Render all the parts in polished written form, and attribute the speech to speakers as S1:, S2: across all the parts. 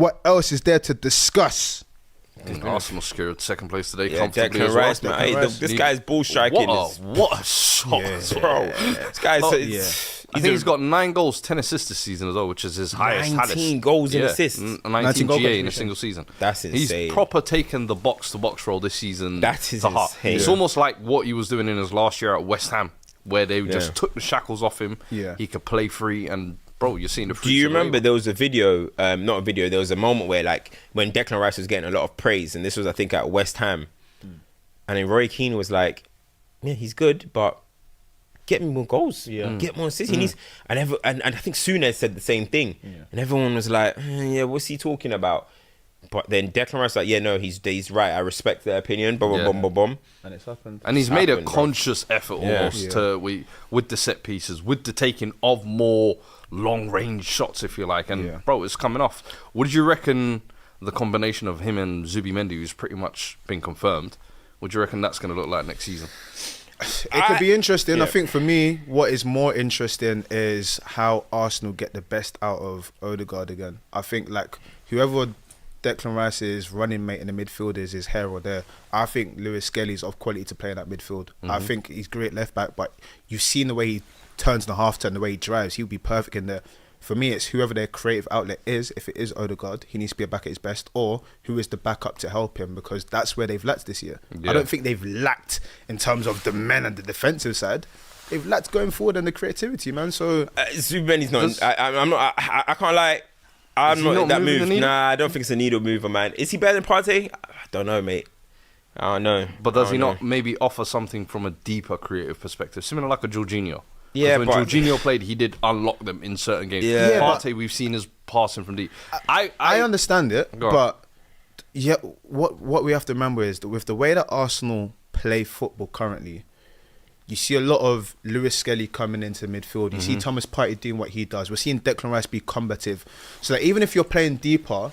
S1: what else is there to discuss?
S2: Arsenal secured second place today.
S3: Yeah,
S2: comfortably
S3: Declan
S2: as well.
S3: Rice, man. Hey, this guy's ball striking.
S2: What a shot, bro.
S3: This guy's...
S2: I think he's got 9 goals, 10 assists this season as well, which is his highest.
S3: 19 goals and assists.
S2: 19 GA in a single season.
S3: That's insane.
S2: He's proper taken the box-to-box role this season.
S3: That is
S2: to heart.
S3: insane.
S2: It's almost like what he was doing in his last year at West Ham, where they just took the shackles off him.
S1: Yeah.
S2: He could play free, and bro, you're seeing the fruits.
S3: Do you remember there was a video, not a video, there was a moment where like when Declan Rice was getting a lot of praise, and this was I think at West Ham, and then Roy Keane was like, yeah, he's good, but get me more goals, get more assists. He needs, and I think Souness said the same thing, and everyone was like, yeah, what's he talking about? But then Declan Rice like, yeah, no, he's right. I respect their opinion. Boom.
S1: And it's happened.
S2: And he's made a conscious effort almost with the set pieces, with the taking of more long range shots, if you like. And bro, it's coming off. What did you reckon the combination of him and Zubimendi, who's pretty much been confirmed? What do you reckon that's going to look like next season?
S1: It could be interesting. Yeah. I think for me, what is more interesting is how Arsenal get the best out of Odegaard again. I think like whoever Declan Rice's running mate in the midfield is here or there. I think Lewis Skelly's of quality to play in that midfield. I think he's great left back, but you've seen the way he turns the half turn, the way he drives. He'll be perfect in there. For me, it's whoever their creative outlet is. If it is Odegaard, he needs to be back at his best, or who is the backup to help him, because that's where they've lacked this year. I don't think they've lacked in terms of the men and the defensive side. They've lacked going forward and the creativity, man. So
S3: Zubimendi's not. I'm not. I can't lie. I'm not in that move. Nah, I don't think it's a needle mover, man. Is he better than Partey? I don't know, mate. I don't know.
S2: But does he not maybe offer something from a deeper creative perspective, similar like a Jorginho?
S3: Yeah,
S2: when Jorginho played, he did unlock them in certain games.
S3: Yeah,
S2: Partey, we've seen is passing from deep.
S1: I understand it, but yeah, what we have to remember is that with the way that Arsenal play football currently, you see a lot of Lewis Skelly coming into midfield. You see Thomas Partey doing what he does. We're seeing Declan Rice be combative. So that even if you're playing deeper,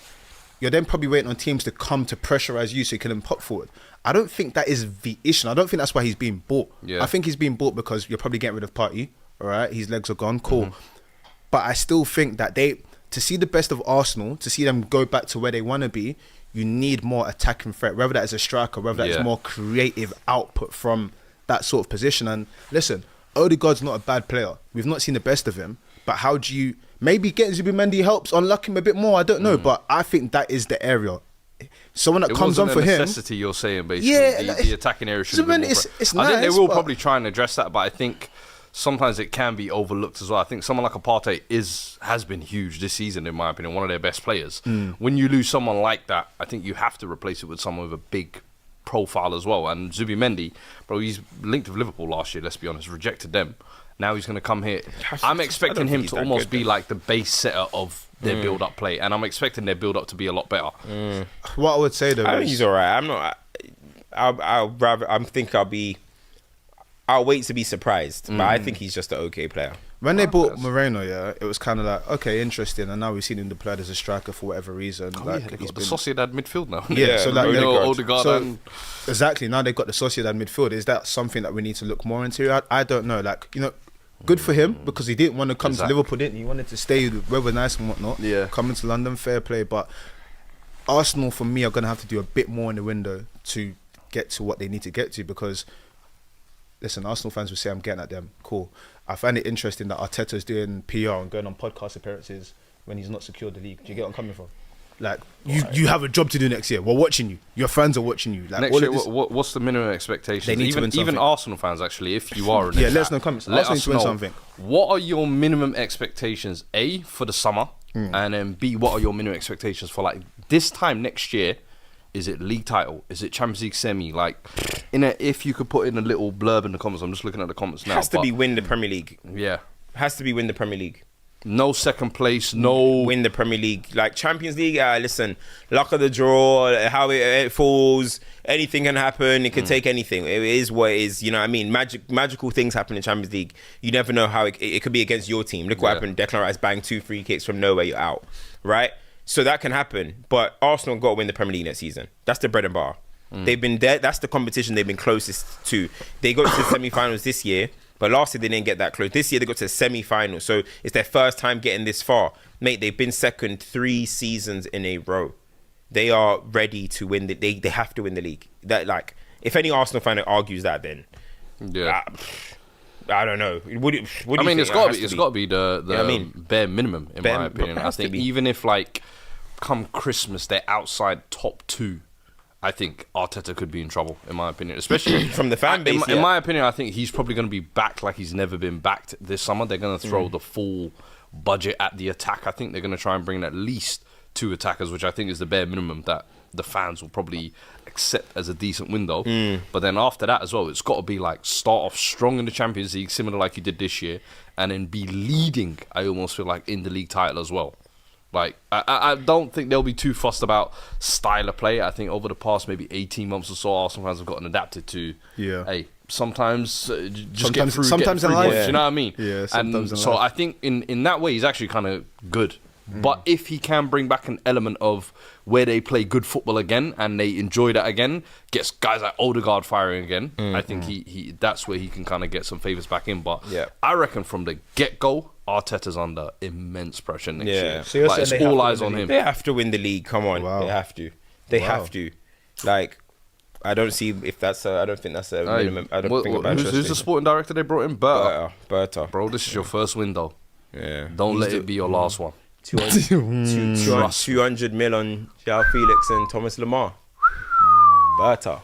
S1: you're then probably waiting on teams to come to pressurise you so you can then pop forward. I don't think that is the issue. I don't think that's why he's being bought. Yeah. I think he's being bought because you're probably getting rid of Partey. All right, his legs are gone. Cool. But I still think that to see the best of Arsenal, to see them go back to where they want to be, you need more attacking threat, whether that is a striker, whether that is more creative output from that sort of position. And listen, Odegaard's not a bad player. We've not seen the best of him. But how do you... Maybe getting Zubimendi helps unlock him a bit more. I don't know. But I think that is the area. Someone that comes on for him...
S2: necessity, you're saying, basically. Yeah. The attacking area should be more...
S1: It's nice,
S2: I think they will probably try and address that, but I think sometimes it can be overlooked as well. I think someone like a Partey has been huge this season, in my opinion, one of their best players. When you lose someone like that, I think you have to replace it with someone with a big profile as well. And Zubimendi, bro, he's linked with Liverpool last year, let's be honest, rejected them. Now he's going to come here. I'm expecting him to almost be like the base setter of their build-up play, and I'm expecting their build-up to be a lot better.
S1: What I would say though,
S3: I think he's all right. I'm not. I'll wait to be surprised, but I think he's just an okay player.
S1: When they bought Moreno, it was kind of like, okay, interesting, and now we've seen him deployed as a striker for whatever reason.
S2: He's the Sociedad midfield now.
S1: So like
S2: Odegaard.
S1: Exactly, now they've got the Sociedad midfield. Is that something that we need to look more into? I don't know. Like, good for him, because he didn't want to come to Liverpool, didn't he? He wanted to stay where we're nice and whatnot. Yeah. Coming to London, fair play. But Arsenal, for me, are going to have to do a bit more in the window to get to what they need to get to, because... Listen, Arsenal fans will say I'm getting at them. Cool. I find it interesting that Arteta's doing PR and going on podcast appearances when he's not secured the league. Do you get what I'm coming from? Like, you have a job to do next year. We're watching you. Your fans are watching you. Like,
S2: next year, what's the minimum expectations?
S1: They need to win something.
S2: Even Arsenal fans, actually, if you are...
S1: let us know comments. Arsenal need to win something.
S2: What are your minimum expectations, A, for the summer, and then B, what are your minimum expectations for, like, this time next year? Is it league title? Is it Champions League semi? Like, if you could put in a little blurb in the comments, I'm just looking at the comments now.
S3: Has to be win the Premier League.
S2: Yeah.
S3: Has to be win the Premier League.
S2: No second place, no...
S3: Win the Premier League. Like, Champions League, listen, luck of the draw, how it falls, anything can happen, it can take anything. It is what it is, you know what I mean? Magical things happen in Champions League. You never know how it could be against your team. Look what happened. Declan Rice banged 2 free kicks from nowhere, you're out, right? So that can happen, but Arsenal got to win the Premier League next season. That's the bread and bar. They've been there. That's the competition they've been closest to. They got to the semi-finals this year. But last year they didn't get that close. This year they got to the semi-final, so it's their first time getting this far. Mate, they've been second 3 seasons in a row. They are ready to win. They have to win the league. That, like, if any Arsenal fan argues that, then I don't know. What do you think?
S2: It's got to be the bare minimum in my opinion. I think even if like come Christmas they're outside top 2, I think Arteta could be in trouble in my opinion, especially
S3: from the fan base.
S2: In my opinion, I think he's probably going to be backed like he's never been backed this summer. They're going to throw the full budget at the attack. I think they're going to try and bring in at least 2 attackers, which I think is the bare minimum that the fans will probably accept as a decent window. But then after that as well, it's got to be like start off strong in the Champions League, similar like you did this year, and then be leading, I almost feel like, in the league title as well. Like, I don't think they'll be too fussed about style of play. I think over the past maybe 18 months or so, Arsenal fans have gotten adapted to, hey, sometimes get through
S1: in life.
S2: You know what I mean?
S1: Yeah,
S2: sometimes and so life. I think in that way, he's actually kind of good. But if he can bring back an element of where they play good football again and they enjoy that again, gets guys like Odegaard firing again, I think he that's where he can kind of get some favours back in. But I reckon from the get-go, Arteta's under immense pressure next year.
S3: So
S2: like, it's all eyes on him.
S3: They have to win the league. Come on, they have to. They have to. Like, I don't see if that's. I don't think that's a minimum. I don't think about
S2: who's the sporting director they brought in?
S3: Berta.
S2: Bro, this is your first window.
S3: Yeah.
S2: Don't let it be your last one.
S3: 200 mil on João Felix and Thomas Lemar. Berta.